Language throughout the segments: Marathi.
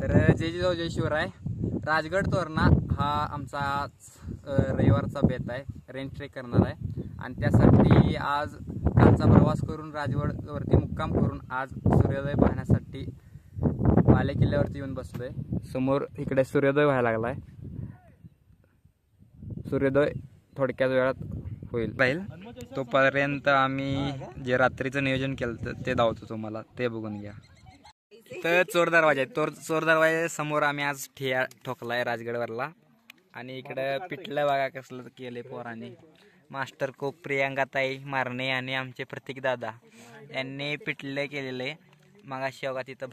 तर जय जिजाऊ जय शिवराय. राजगड तोरणा हा आमचा रविवारचा बेत आहे. रेंज ट्रेक करणार आहे आणि त्यासाठी आज कालचा प्रवास करून राजगडवरती मुक्काम करून आज सूर्योदय पाहण्यासाठी बाले किल्ल्यावरती येऊन बसलोय. समोर इकडे सूर्योदय व्हायला लागलाय. सूर्योदय थोडक्याच वेळात होईल राहील. तोपर्यंत आम्ही जे रात्रीचं नियोजन केलं ते दावतो तुम्हाला, ते बघून घ्या. तर चोर दरवाजा आहे. चोर दरवाजा समोर आम्ही आज ठिया ठोकलाय राजगडवरला. आणि इकडं पिठलं बघा कसलं केले पोरांनी. मास्टर कोक, प्रियांकाताई मारणे आणि आमचे प्रतीक दादा यांनी पिठलं केलेले. मगाशी बघा तिथं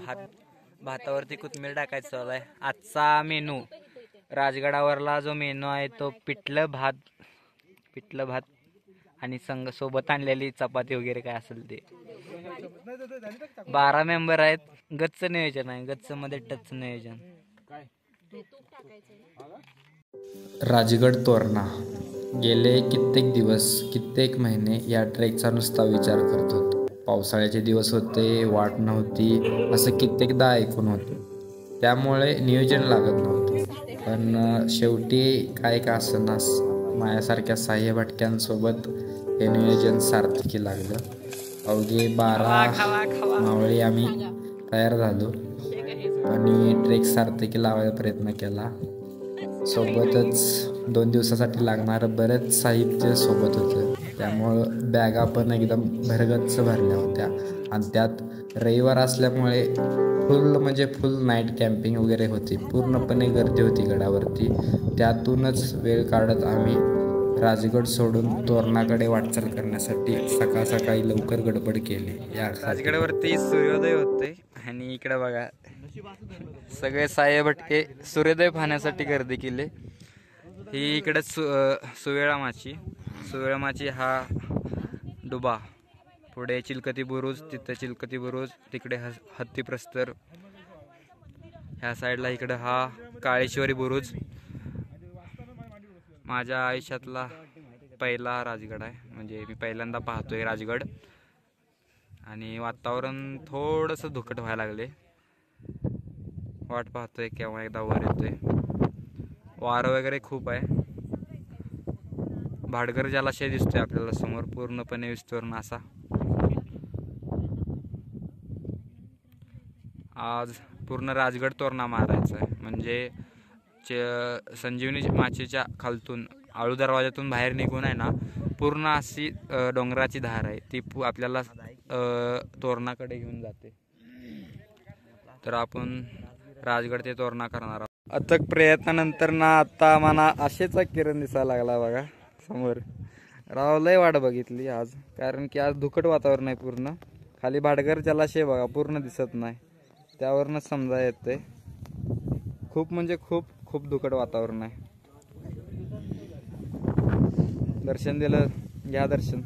भातावरती कोथिंबीर टाकायचं चालू आहे. आजचा मेनू राजगडावरला जो मेनू आहे तो पिठलं भात आणि संग सोबत आणलेली चपाती वगैरे काय असेल ते. 12 मेंबर आहेत. गच्च नियोजन आहे. गच्च मध्ये टच नियोजन. राजगड तोरणा गेले कित्येक दिवस, कित्येक महिने या ट्रेकचा नुसता विचार करतो. पावसाळ्याचे दिवस होते, वाट नव्हती असं कित्येकदा ऐकून होतं. त्यामुळे नियोजन लागत नव्हतं. पण शेवटी काय का असनास माझ्यासारख्या सहाय्य भटक्यांसोबत हे नियोजन सार्थकी लागलं. अवघे 12 मावळे आम्ही तयार झालो आणि ट्रेक सार्थकी लावायचा प्रयत्न केला. सोबतच 2 दिवसासाठी लागणारं बरेच साहित्य सोबत होतं. त्यामुळं बॅगा पण एकदम भरगच्च भरल्या होत्या आणि त्यात रविवार असल्यामुळे फुल नाईट कॅम्पिंग वगैरे होती. पूर्णपणे गर्दी होती गडावरती. त्यातूनच वेळ काढत आम्ही राजगड सोडून तोरणाकडे वाटचाल करण्यासाठी सकाळी लवकर गडबड केली. या राजगडावरती सूर्योदय होते आणि इकडे बघा सगळे साये भटके सूर्योदय पाहण्यासाठी गर्दी केली. ही इकडे सुवेळामाची हा डुबा. पुढे चिलकती बुरुज, तिथं चिलकती बुरुज, तिकडे हत्ती प्रस्तर. ह्या साईडला इकडे हा काळेश्वरी बुरुज. माझ्या आयुष्यातला पहिला राजगड आहे. म्हणजे मी पहिल्यांदा पाहतोय राजगड. आणि वातावरण थोडंसं धुकट व्हायला लागले. वाट पाहतोय केव्हा एकदा वर येतोय. वारं वगैरे खूप आहे. भाटघर जलाशय दिसतोय आपल्याला समोर, पूर्णपणे विस्तीर्ण असा. आज पूर्ण राजगड तोरणा मारायचा आहे. म्हणजे संजीवनी माचीच्या खालतून आळू दरवाजातून बाहेर निघून आहे ना, पूर्ण अशी डोंगराची धार आहे ती आपल्याला तोरणाकडे घेऊन जाते. तर आपण राजगड ते तोरणा करणार आहोत. अथक प्रयत्नानंतर ना आता मला आशेचा किरण दिसायला लागला बघा समोर. लय वाट बघितली आज, कारण की आज धुकट वातावरण आहे. पूर्ण खाली भाटघर जलाशय बघा पूर्ण दिसत नाही. त्यावरनच समजा येते खूप म्हणजे खूप धुकट वातावरण आहे. दर्शन दिलं, घ्या दर्शन.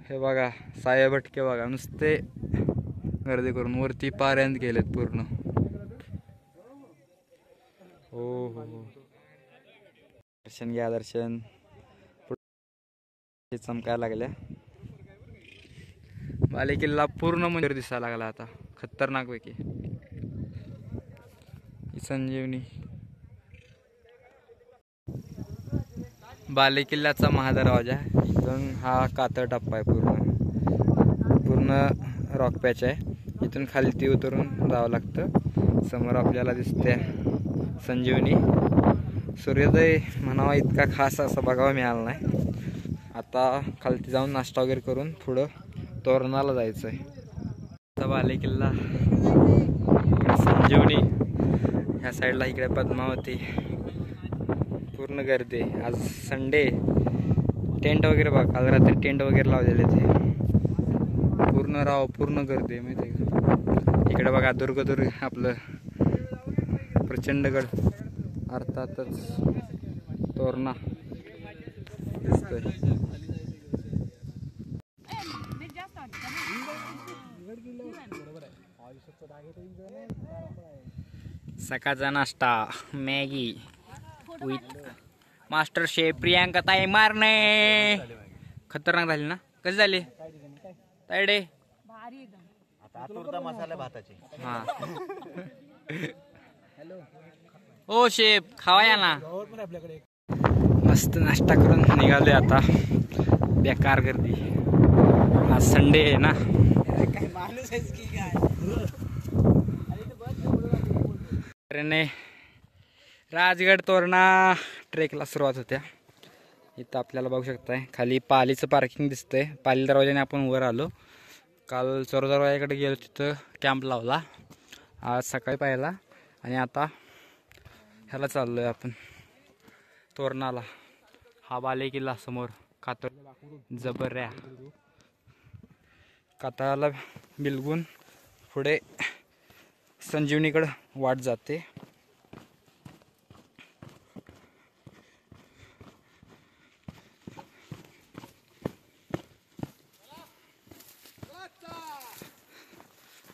हे बघा साये भटके बघा नुसते गर्दी करून वरती पाऱ्यांत गेलेत पूर्ण. हो दर्शन घ्या दर्शन. चमकायला लागल्या. बाले किल्ला पूर्ण मंदिर दिसायला लागला आता खतरनाक पैकी. संजीवनी बाले किल्ल्याचा महादरवाजा. इथून हा कातळ टप्पा आहे. पूर्ण रॉक पॅच आहे. इथून खाली उतरून जावं लागतं. समोर आपल्याला दिसते संजीवनी. सूर्योदय म्हणावा इतका खास असा बघावा मिळाला नाही. आता खालती जाऊन नाश्ता वगैरे करून पुढं तोरणाला जायचं आहे. बाले किल्ला, संजीवनी, ह्या साईडला इकडे पद्मावती. पूर्ण गर्दी. आज संडे. टेंट वगैरे बघा, काल रात्री टेंट वगैरे लावलेले ते. पूर्ण गर्दी आहे माहिती आहे का. इकडे बघा दुर्ग आपलं प्रचंडगड, अर्थातच तोरणा दिसतोय. सकाळचा नाश्ता मॅगी विथ मास्टर शेफ प्रियांकाताई मारणे. खतरनाक झाली ना. कशी झाली? तायडे आतुरता मसाला भाताची. हा. ओ शेफ खावा या ना. मस्त नाश्ता करून निघालोय आता. बेकार गर्दी, आज संडे आहे ना. राजगड तोरणा ट्रेकला सुरुवात होत्या. इथं आपल्याला बघू शकताय खाली पालीचं पार्किंग दिसतंय. पाली दरवाजाने आपण वर आलो. काल चोर दरवाजाकडे गेलो, तिथं कॅम्प लावला. आज सकाळी पाहिला आणि आता ह्याला चाललोय आपण तोरणाला. हा बाले किल्ला समोर कातळ जबर्या. कातळाला बिलगून पुढे संजीवनीकडे वाट जाते.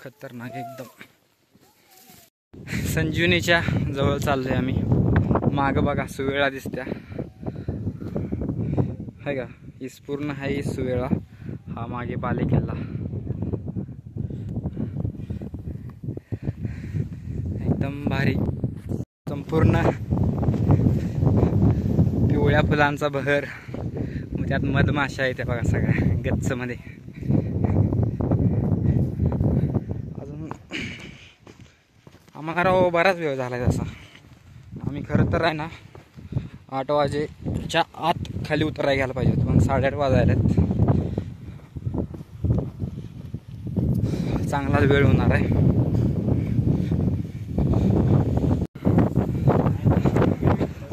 खतरनाक एकदम. संजीवनीच्या जवळ चाललोय आम्ही. माग बघा सुवेळा दिसत्या है का. ही पूर्ण आहे सुवेळा. हा मागे बाले किल्ला. एकदम भारी. संपूर्ण पिवळ्या फुलांचा बहर. त्यात मधमाशा आहे त्या बघा सगळ्या गच्च मध्ये. आम्हाला बराच वेळ झाला आहे तसा. आम्ही खरं तर आहे ना 8 वाजेच्या आत खाली उतरायला घ्यायला पाहिजे होतं, पण 8:30 वाजायलेत. चांगलाच वेळ होणार आहे.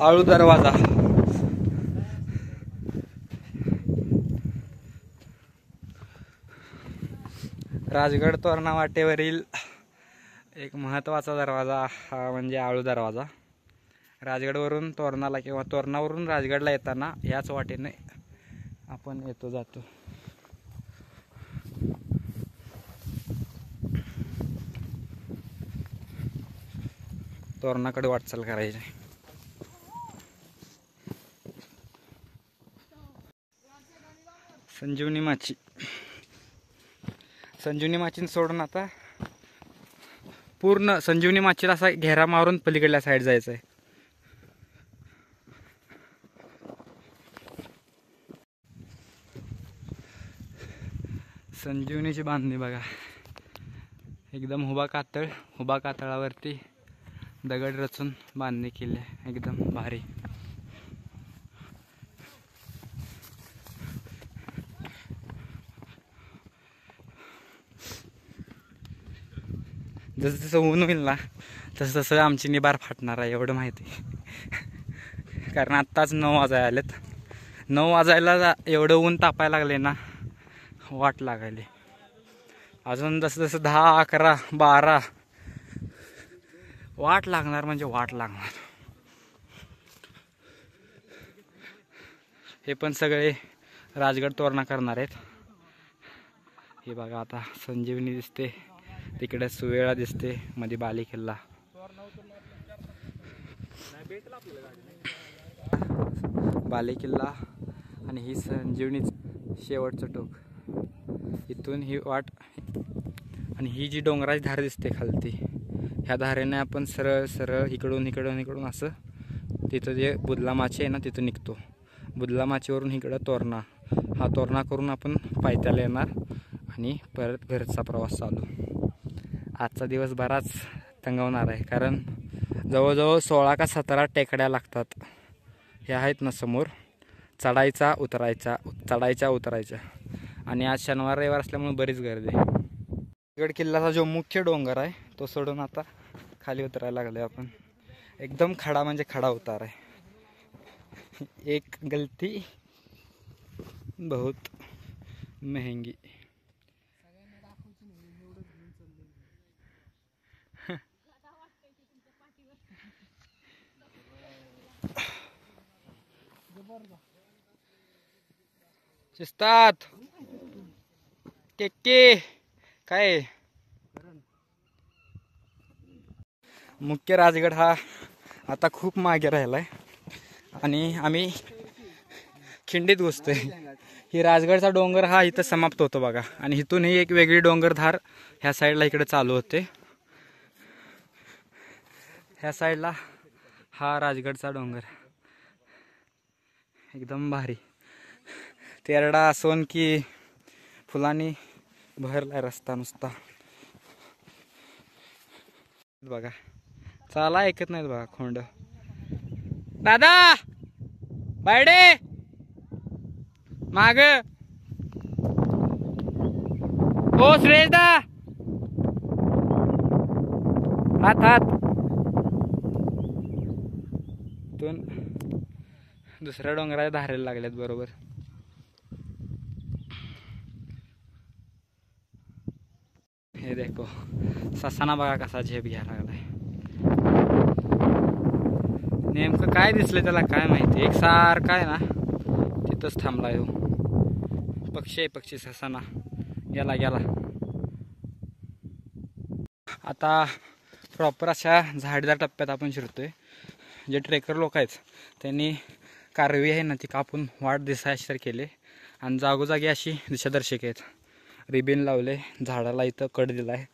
आळू दरवाजा. राजगड तोरणा वाटेवरील एक महत्त्वाचा दरवाजा हा म्हणजे आळू दरवाजा. राजगडवरून तोरणाला किंवा तोरणावरून राजगडला येताना याच वाटेने आपण येतो जातो. तोरणाकडे वाटचाल करायची. संजीवनी माची. संजीवनी माचीन सोडून आता पूर्ण संजीवनी माचीला असा घेरा मारून पलीकडल्या साईड जायचं आहे. संजीवनीची बांधणी बघा. एकदम हुबा कातळ. हुबा कातळावरती दगड रचून बांधणी केली आहे. एकदम भारी. जसं जसं ऊन होईल ना तसं तसं आमची निबार फाटणार आहे एवढं माहिती. कारण आत्ताच 9 वाजायला आलेत. 9 वाजायला एवढं ऊन तापायला लागले ना, वाट लागायली. अजून जसं जसं 10, 11, 12 वाट लागणार म्हणजे वाट लागणार. हे पण सगळे राजगड तोरणा करणार आहेत. हे बघा आता संजीवनी दिसते, तिकडे सुवेळा दिसते, मध्ये बाले किल्ला. बाले किल्ला आणि ही संजीवनी शेवटचं टोक. इथून ही वाट आणि ही जी डोंगराची धार दिसते खालती, ह्या धारेने आपण सरळ सरळ इकडून इकडून इकडून असं तिथं जे बुदलामाची आहे ना तिथं निघतो. बुदलामाचीवरून इकडं तोरणा. हा तोरणा करून आपण पायथ्याला येणार आणि परत घरचा प्रवास चालू. आजचा दिवस बराच तंगवणार आहे, कारण जवळजवळ 16 का 17 टेकड्या लागतात. हे आहेत ना समोर. चढायचा उतरायचा, चढायच्या उतरायच्या. आणि आज शनिवार रविवार असल्यामुळे बरीच गर्दी. राजगड किल्ल्याचा जो मुख्य डोंगर आहे तो सोडून आता खाली उतरायला लागलो आपण. एकदम खडा म्हणजे खडा उतार आहे. एक गलती बहुत महंगी. शिस्तात केके काय. मुख्य राजगड हा आता खूप मागे राहिलाय आणि आम्ही खिंडीत घुसतोय. ही राजगडचा डोंगर हा इथं समाप्त होतो बघा, आणि इथून ही एक वेगळी डोंगरधार ह्या साईडला इकडे चालू होते. ह्या साईडला हा राजगडचा डोंगर एकदम भारी. तेरडा असून की फुलांनी भरलाय रस्ता नुसता बघा. चाला ऐकत नाहीत बघा खोंड. दादा बायडे माग ओ श्रेयदा हात हात दोन दुसऱ्या डोंगराच्या धारेला लागल्यात बरोबर. हे देखो ससाना बघा कसा झेप घ्यायला लागलाय. नेमकं काय दिसलं त्याला काय माहिती, एक सारखा आहे ना तिथंच थांबलाय हो. पक्षी आहे पक्षी ससाना गेला गेला. आता प्रॉपर अशा झाडीदार टप्प्यात आपण शिरतोय. जे ट्रेकर लोक आहेत त्यांनी कारवी आहे ना ती कापून वाट दिसायशी केले, आणि जागोजागी अशी दिशादर्शक आहेत. रिबिन लावले झाडाला, इथं कड दिलाय.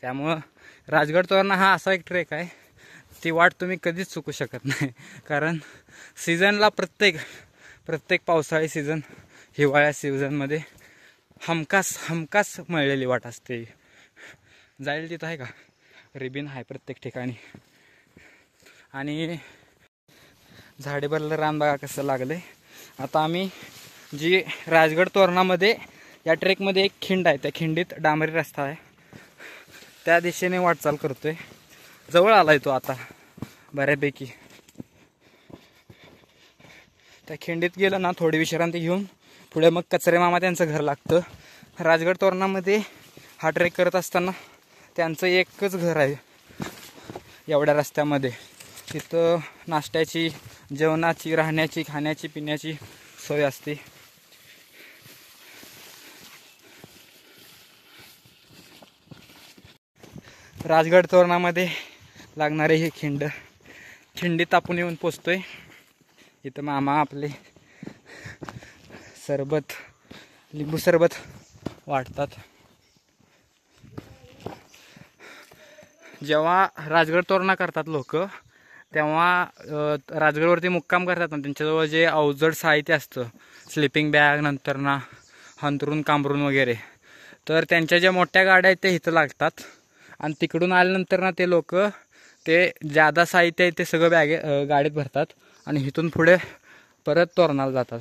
त्यामुळं राजगड तोरणा हा असा एक ट्रेक आहे, ती वाट तुम्ही कधीच चुकू शकत नाही. कारण सीझनला प्रत्येक पावसाळी सीझन, हिवाळ्या सीझनमध्ये हमखास मळलेली वाट असते. जाईल तिथं आहे का रिबिन आहे प्रत्येक ठिकाणी. आणि झाडे भरलं रान बघा कसं लागलंय. आता आम्ही जी राजगड तोरणामध्ये या ट्रेकमध्ये एक खिंड आहे, त्या खिंडीत डांबरी रस्ता आहे, त्या दिशेने वाटचाल करतोय. जवळ आलाय तो आता बऱ्यापैकी. त्या खिंडीत गेलं ना थोडी विश्रांती घेऊन पुढे मग कचरे मामा त्यांचं घर लागतं. राजगड तोरणामध्ये हा ट्रेक करत असताना त्यांचं एकच घर आहे एवढ्या रस्त्यामध्ये. तिथं नाश्त्याची, जेवणाची, राहण्याची, खाण्याची, पिण्याची सोय असते. राजगड तोरणामध्ये लागणारे हे खिंडीत आपण येऊन पोचतोय. इथं मामा आपले लिंबू सरबत वाटतात. जेव्हा राजगड तोरणा करतात लोक, तेव्हा राजगडवरती मुक्काम करतात ना, त्यांच्याजवळ जे अवजड साहित्य असतं, स्लिपिंग बॅग, नंतर ना हंतरून कांबरून वगैरे, तर त्यांच्या ज्या मोठ्या गाड्या आहेत ते इथं लागतात. आणि तिकडून आल्यानंतर ना ते लोक ते ज्यादा साहित्य आहे ते सगळं गाडीत भरतात आणि इथून पुढे परत तोरणाला जातात.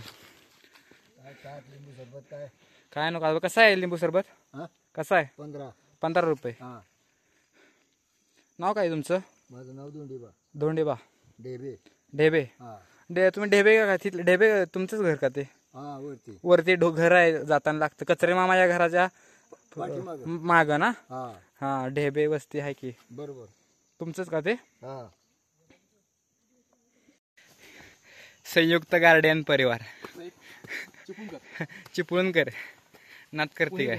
काय नको. कसं आहे लिंबू सरबत? कसं आहे? 15 रुपये. नाव काय तुमचं? माझं नाव धोंडेबा. धोंडेबा ढेबे. तुम्ही ढेबे का तिथले? ढेबे तुमचंच घर का ते? वरती घर आहे जाताना लागतं. कचरे मामा या घराच्या माग ना? हा ढेबे वस्ती आहे की बरोबर. तुमचंच का ते? संयुक्त गार्डियन परिवार चिपळूणकर नात करते काय?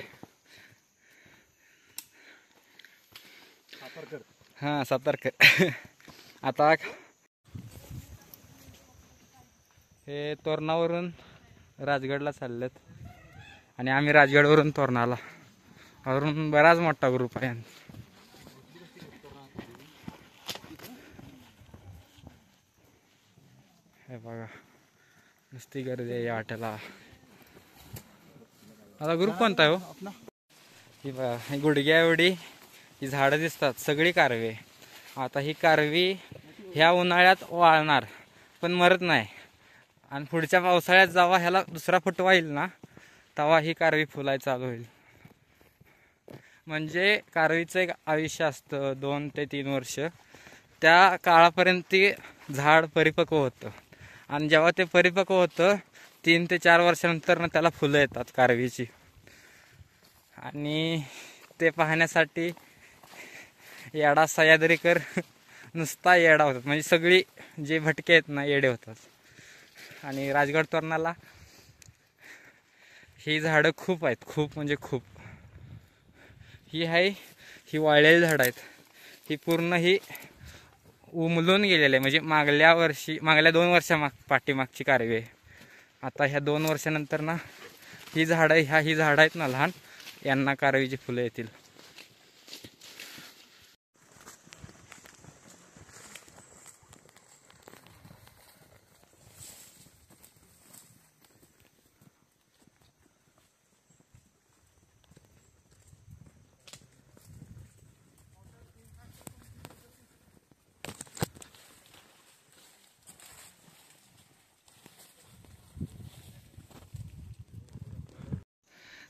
हा सातारकर. आता हे तोरणावरून राजगडला चाललेत आणि आम्ही राजगडवरून तोरणाला. वरून बराच मोठा ग्रुप आहे. हे बघा नुसती गर्दी आहे या वाट्याला. आता ग्रुप कोणता आहे हो? ही बघा ही गुडघ्या एवढी ही झाडं दिसतात, सगळी कारवी. आता ही कारवी ह्या उन्हाळ्यात वाळणार पण मरत नाही, आणि पुढच्या पावसाळ्यात जेव्हा ह्याला दुसरा फुटवा येईल ना तेव्हा ही कारवी फुलाय चालू होईल. म्हणजे कारवीचं एक आयुष्य असतं 2 ते 3 वर्ष. त्या काळापर्यंत ते झाड परिपक्व होतं, आणि जेव्हा ते परिपक्व होतं 3 ते 4 वर्षानंतर ना त्याला फुलं येतात कारवीची. आणि ते पाहण्यासाठी येडा सह्याद्रीकर नुसता येडा होतात. म्हणजे सगळी जे भटके आहेत ना येडे होतात. आणि राजगड तोरणाला ही झाडं खूप आहेत, खूप म्हणजे खूप. ही वाळलेली झाडं आहेत. ही पूर्ण ही उमलून गेलेली आहे. म्हणजे मागल्या 2 वर्षा पाठीमागची कारवी आहे. आता ह्या 2 वर्षानंतर ना ही झाडं आहेत ना लहान, यांना कारवीची फुलं येतील.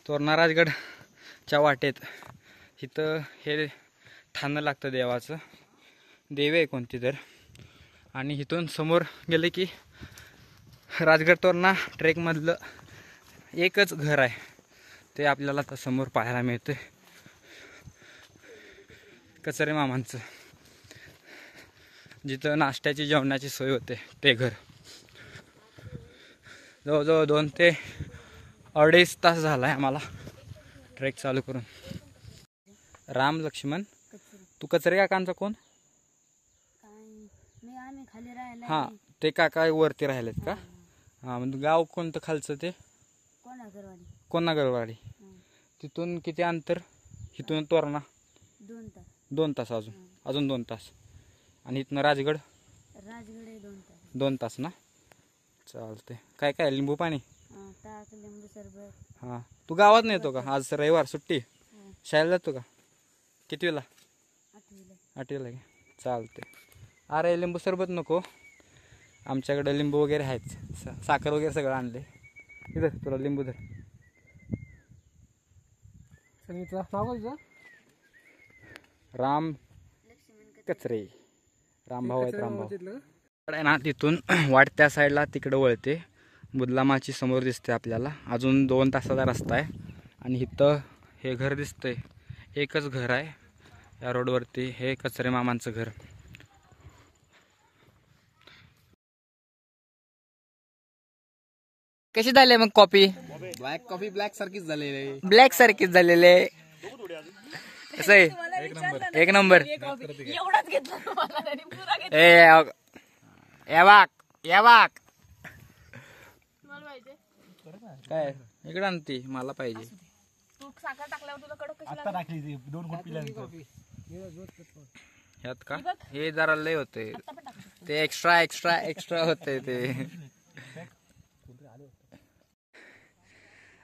तोरणा राजगडच्या वाटेत इथं हे ठाणं लागतं देवाचं, देव आहे कोणती तर. आणि इथून समोर गेले की राजगड तोरणा ट्रेकमधलं एकच घर आहे, ते आपल्याला आता समोर पाहायला मिळतं, कचरे मामांचं, जिथं नाश्त्याची जेवणाची सोय होते ते घर. जवळजवळ 2 ते 2.5 तास झाला आहे आम्हाला ट्रेक चालू करून. राम लक्ष्मण, तू कचरे काकांचा कोण? हां, ते काका वरती राहिलेत का? हां, म्हणजे गाव कोणतं खालचं ते? कोणागरवाडी. तिथून किती अंतर? इथून तोरणा 2 तास, अजून 2 तास. आणि इथनं राजगड 2 तास ना. चालते. काय काय लिंबू पाणी? लिंबू सरबत. हां, तू गावात नाही येतो का? आज रविवार सुट्टी, शाळेला जातो का? कितवीला? 8वीला का? चालते. अरे लिंबू सरबत नको, आमच्याकडे लिंबू वगैरे आहेत, साखर वगैरे सगळं आणले. इधर तुला लिंबू धर. राम कचरे, रामभाऊ आहेत, रामभाऊ आहे ना. तिथून वाट त्या साईडला तिकडं वळते, बुदलामाची समोर दिसते आपल्याला. अजून 2 तासाचा रस्ता आहे. आणि इथं हे घर दिसतंय, एकच घर आहे या रोडवरती, हे कचरे मामांचं घर. कशी झाली मग कॉफी? ब्लॅक कॉफी ब्लॅक सारखीच झालेली. ब्लॅक सारखीच झालेले. कसं आहे? एक नंबर. काय इकडे आणते, मला पाहिजे. ह्यात का? हे जरा लय होते, ते एक्स्ट्रा एक्स्ट्रा एक्स्ट्रा होते ते.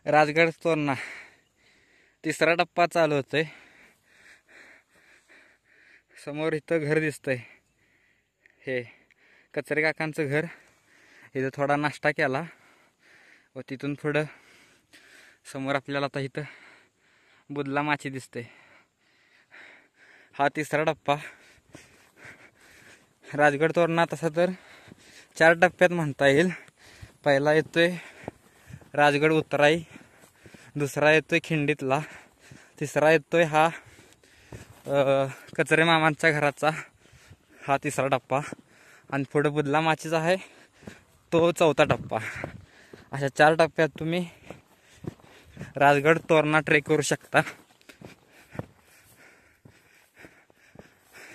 राजगड तोरणा 3रा टप्पा चालू होतोय. समोर इथं घर दिसतंय, हे कचरे काकांचं घर. इथं थोडा नाश्ता केला व तिथून पुढं समोर आपल्याला आता इथं बुदलामाची दिसते. हा 3रा टप्पा. राजगड तोरणा तसा तर 4 टप्प्यात म्हणता येईल. पहिला येतोय राजगड उतराई, दुसरा येतोय खिंडीतला, 3रा येतोय हा कचरे मामांच्या घराचा, हा 3रा टप्पा. आणि पुढे बुदलामाचीचा आहे तो 4था टप्पा. अशा 4 टप्प्यात तुम्ही राजगड तोरणा ट्रेक करू शकता.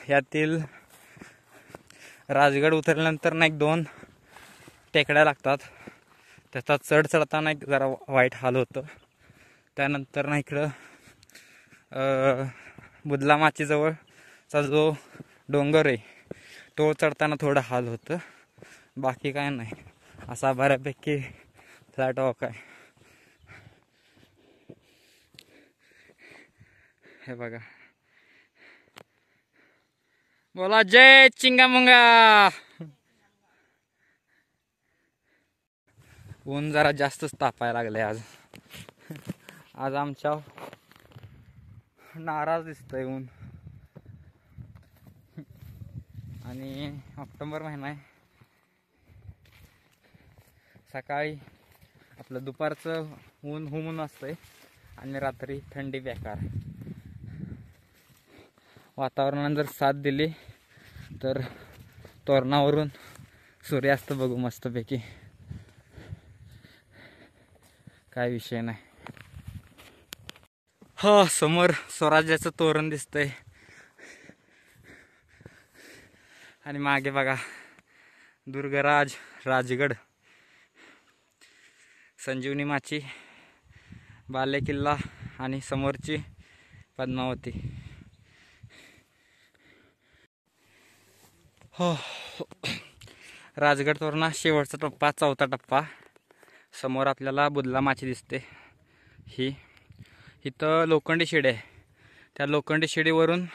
यातील राजगड उतरल्यानंतर ना 1-2 टेकड्या लागतात, त्याचा चढ चढताना एक जरा वाईट हाल होतं. त्यानंतर ना इकडं बुदलामाची जवळचा जो डोंगर आहे तो चढताना थोडं हाल होतं, बाकी काय नाही. असा बऱ्यापैकी फ्लॅट वॉक आहे. हे बघा, बोला जय चिंगामुंगा. ऊन जरा जास्तच तापायला लागले आज. आज आमच्या नाराज दिसतंय ऊन. आणि ऑक्टोबर महिना आहे. सकाळी आपलं दुपारचं ऊन हुमून असतंय आणि रात्री थंडी बेकार. वातावरणाने जर साथ दिली तर तोरणावरून सूर्यास्त बघू मस्तपैकी, काय विषय नाही. हो, समोर स्वराज्याचं तोरण दिसतंय आणि मागे बघा दुर्गराज राजगड. संजीवनी माची, बाले किल्ला आणि समोरची पद्मावती. हो, राजगड तोरणा शेवटचा टप्पा, चौथा टप्पा. समोर आपल्याला बुदला माची दिसते. इथं लोखंडी शिडी आहे. त्या लोखंडी शिडीवरून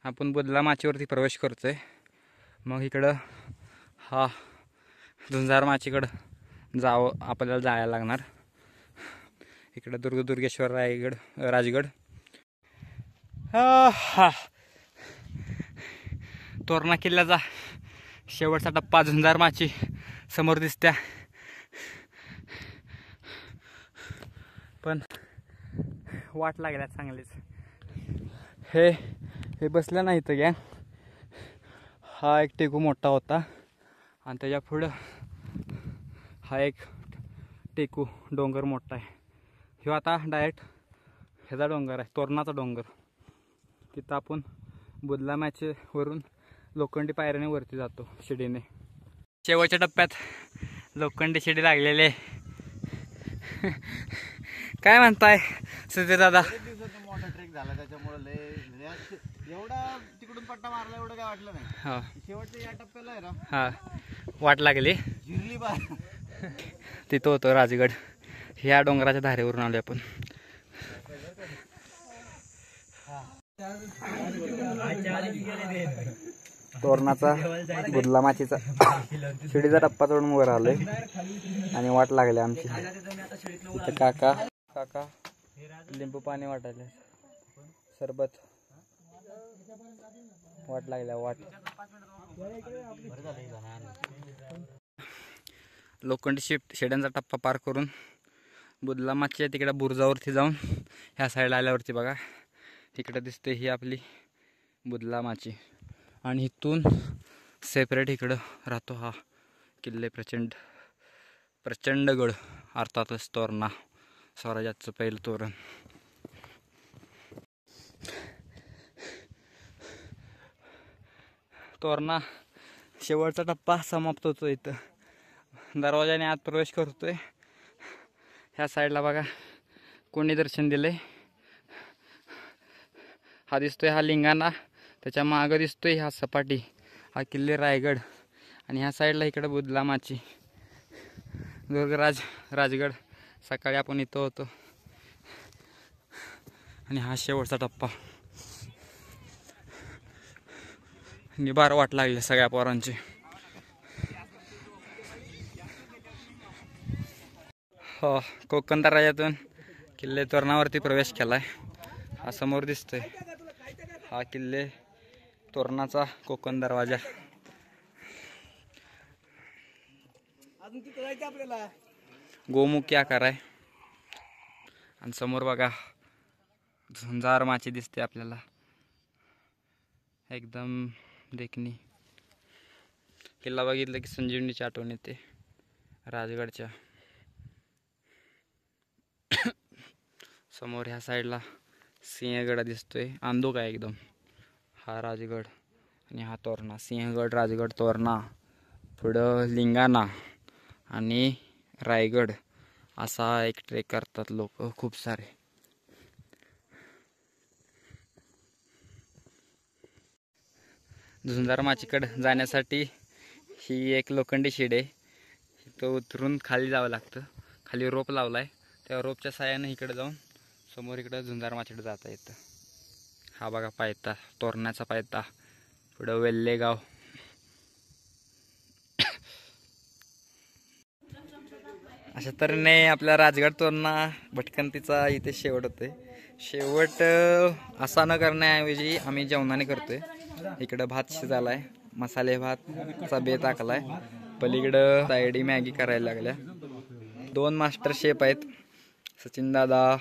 आपण बुदला माचीवरती प्रवेश करतोय. मग इकडं हा झुंजार माचीकडं आपल्याला जायला लागणार. इकडं दुर्गेश्वर राजगड. हा तोरणा किल्ल्याचा शेवटचा टप्पा झुंजार माची समोर दिसत्या. पण वाट लागल्या चांगलीच. हे बसलं नाही इथं घ्या. हा एक टेकू मोठा होता आणि त्याच्या पुढं हा एक टेकू डोंगर मोठा आहे. ह्यो आता डायरेक्ट ह्याचा डोंगर आहे, तोरणाचा डोंगर. तिथं आपण बुदला मॅचवरून लोखंडी पायऱ्याने वरती जातो शिडीने. शेवटच्या टप्प्यात लोखंडी शिडी लागलेले. काय म्हणताय सुधीर दादा? मोठा ट्रेक झाला त्याच्यामुळे एवढा तिकडून पट्टा मारला एवढं काय वाटलं नाही. हा शेवटच्या या टप्प्याला आहे ना, हा वाट लागली. जिरली बा. तिथं होतं राजगड. ह्या डोंगराच्या धारेवरून आलो आपण. तोरणाचा बुदला माचीचा शिडीचा टप्पा चढून वर आलोय आणि वाट लागली आमची. इथं काका लिंबू पाणी वाटायला, सरबत. वाट लागल्या वाट. लोखंडी शेड्यांचा टप्पा पार करून बुदला माचीच्या तिकडे बुरुजावरती जाऊन ह्या साईडला आल्यावरती बघा इकडे दिसते ही आपली बुदला माची. आणि इथून सेपरेट इकडं राहतो हा किल्ले प्रचंडगड, अर्थातच तोरणा, स्वराज्याचं पहिलं तोरण. तोरणा शेवटचा टप्पा समाप्त होतो. इथं दरवाजाने आत प्रवेश करतोय. ह्या साईडला बघा कोणी दर्शन दिले. हा दिसतोय हा लिंगाणा, त्याच्या मागं दिसतोय हा सपाटी, हा किल्ले रायगड. आणि ह्या साईडला इकडं बुदला माची, राजगड. सकाळी आपण इथं होतो. आणि हा शेवटचा टप्पा. निबार वाट लागली सगळ्या पोरांची. हो, कोकण दरवाजातून किल्ले तोरणावरती प्रवेश केलाय. हा समोर दिसतोय हा किल्ले तोरणाचा कोकण दरवाजा. गोमुखी आकार आहे. आणि समोर बघा झुंजार माची दिसते आपल्याला, एकदम देखणी. किल्ला बघितलं की संजीवनीची आठवण येते राजगडच्या. समोर ह्या साईडला सिंहगड दिसतोय, अंधुक आहे एकदम. हा राजगड आणि हा तोरणा. सिंहगड, राजगड, तोरणा. पुढं लिंगाणा आणि रायगड असा एक ट्रेक करतात लोक खूप सारे. झुंजार माचीकडे जाण्यासाठी ही एक लोखंडी शिडी आहे. इथं उतरून खाली जावं लागतं. खाली रोप लावलाय, त्या रोपच्या साह्याने इकडे जाऊन समोर इकडं झुंजार माचीकडे जाता येतं. हा बघा पायथा, तोरणाचा पायथा. पुढं वेल्लेगाव. अशा तऱ्हेने आपल्या राजगड तोरणा भटकंतीचा इथे शेवट होतोय. शेवट असा न करण्याऐवजी आम्ही जेवणाने करतोय. इकडं भात शिजालाय, मसाले भातचा बेत टाकलाय. पलीकडं सायडी मॅगी करायला लागल्या. 2 मास्टर शेफ आहेत, सचिन दादा,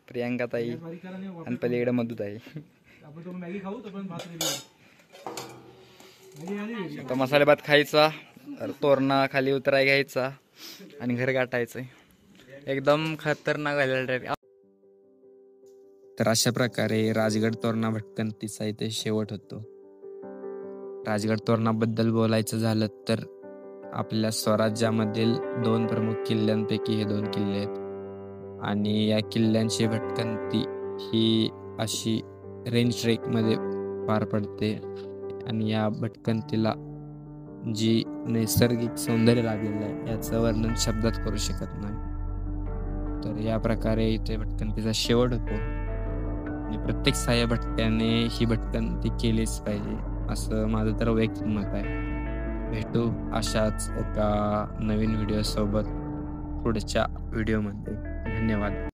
प्रियांका ताई आणि पलीकडे मधुताई. आता मसाले भात खायचा, तोरणा खाली उतराय घ्यायचा आणि घर गाठायचंय. एकदम खतरनाक झालेला. तर अशा प्रकारे राजगड तोरणा भटकंतीचा इथे शेवट होतो. राजगड तोरणाबद्दल बोलायचं झालं तर आपल्या स्वराज्यामधील 2 प्रमुख किल्ल्यांपैकी हे 2 किल्ले आहेत आणि या किल्ल्यांची भटकंती ही अशी रेंज ट्रेकमध्ये पार पडते आणि या भटकंतीला जी नैसर्गिक सौंदर्य लाभलेलं आहे याचं वर्णन शब्दात करू शकत नाही. तर या प्रकारे इथे भटकंतीचा शेवट होतो आणि प्रत्येक सहाय्य भटक्याने ही भटकंती केलीच पाहिजे असं माझं तर वैयक्तिक मत आहे. भेटू अशाच एका नवीन व्हिडिओसोबत पुढच्या व्हिडिओमध्ये. धन्यवाद.